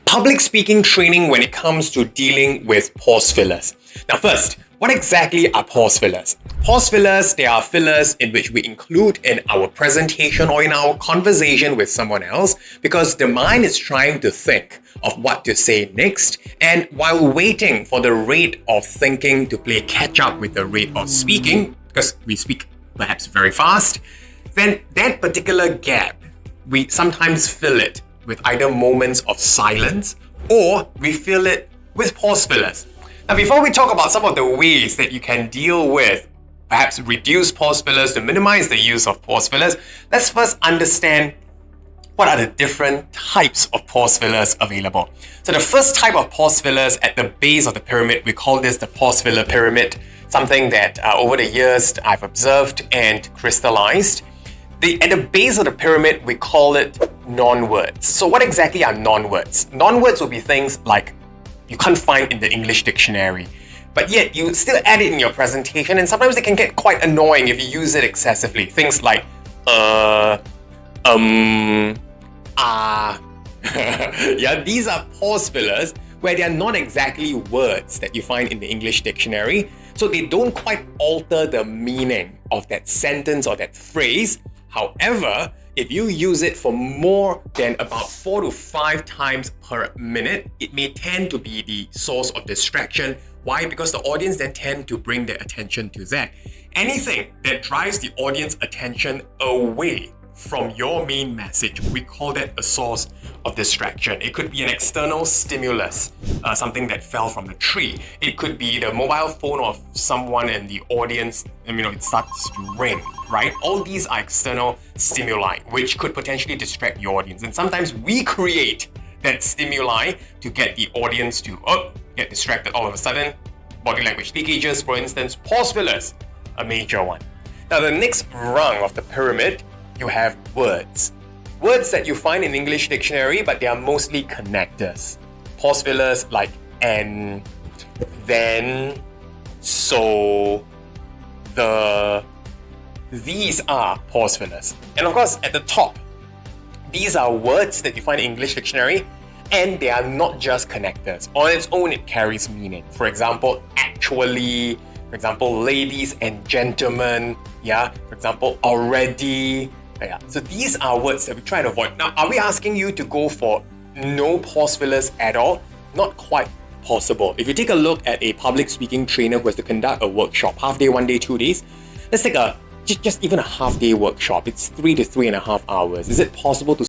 public speaking training when it comes to dealing with pause fillers. Now first, what exactly are pause fillers? Pause fillers, they are fillers in which we include in our presentation or in our conversation with someone else because the mind is trying to think of what to say next, and while waiting for the rate of thinking to play catch up with the rate of speaking, because we speak perhaps very fast, then that particular gap, we sometimes fill it with either moments of silence or we fill it with pause fillers. Now, before we talk about some of the ways that you can deal with, perhaps reduce pause fillers to minimize the use of pause fillers, let's first understand what are the different types of pause fillers available. So the first type of pause fillers at the base of the pyramid, we call this the pause filler pyramid, something that over the years I've observed and crystallized. At the base of the pyramid, we call it non-words. So what exactly are non-words? Non-words will be things like you can't find in the English dictionary, but yet you still add it in your presentation, and sometimes it can get quite annoying if you use it excessively. Things like yeah, these are pause fillers where they are not exactly words that you find in the English dictionary, so they don't quite alter the meaning of that sentence or that phrase. However, if you use it for more than about 4 to 5 times per minute, it may tend to be the source of distraction. Why? Because the audience then tend to bring their attention to that. Anything that drives the audience attention away from your main message, we call that a source of distraction. It could be an external stimulus, something that fell from the tree. It could be the mobile phone of someone in the audience, and it starts to ring, right? All these are external stimuli, which could potentially distract your audience. And sometimes we create that stimuli to get the audience to get distracted all of a sudden. Body language leakages, for instance, pause fillers, a major one. Now, the next rung of the pyramid, you have words. Words that you find in English dictionary, but they are mostly connectors. Pause fillers like and, then, so, the. These are pause fillers. And of course, at the top, these are words that you find in English dictionary, and they are not just connectors. On its own, it carries meaning. For example, actually, for example, ladies and gentlemen, yeah, for example, already. Yeah. So these are words that we try to avoid. Now, are we asking you to go for no pause fillers at all? Not quite possible. If you take a look at a public speaking trainer who has to conduct a workshop, half day, 1 day, 2 days, let's take just even a half day workshop. It's 3 to 3.5 hours. Is it possible to